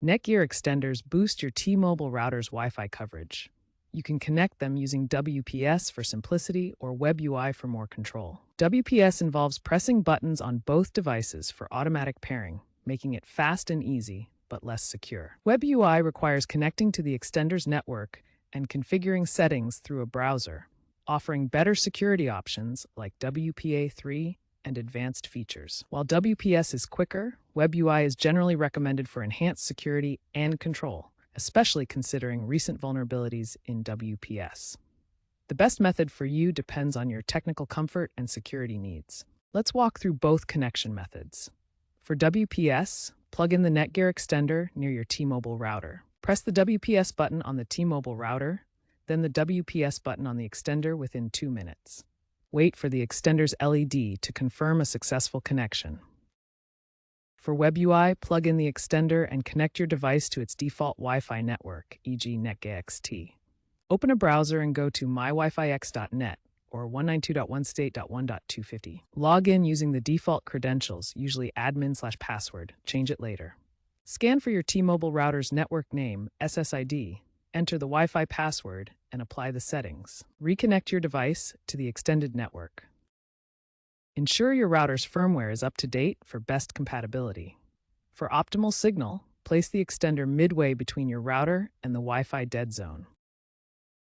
NETGEAR extenders boost your T-Mobile router's Wi-Fi coverage. You can connect them using WPS for simplicity or WebUI for more control. WPS involves pressing buttons on both devices for automatic pairing, making it fast and easy, but less secure. WebUI requires connecting to the extender's network and configuring settings through a browser, offering better security options like WPA3 and advanced features. While WPS is quicker, WebUI is generally recommended for enhanced security and control, especially considering recent vulnerabilities in WPS. The best method for you depends on your technical comfort and security needs. Let's walk through both connection methods. For WPS, plug in the NETGEAR extender near your T-Mobile router. Press the WPS button on the T-Mobile router, then the WPS button on the extender within 2 minutes. Wait for the extender's LED to confirm a successful connection. For WebUI, plug in the extender and connect your device to its default Wi-Fi network, e.g. NetGearXT. Open a browser and go to mywifiX.net or 192.1state.1.250. Log in using the default credentials, usually admin/password. Change it later. Scan for your T-Mobile router's network name, SSID, enter the Wi-Fi password, and apply the settings. Reconnect your device to the extended network. Ensure your router's firmware is up to date for best compatibility. For optimal signal, place the extender midway between your router and the Wi-Fi dead zone.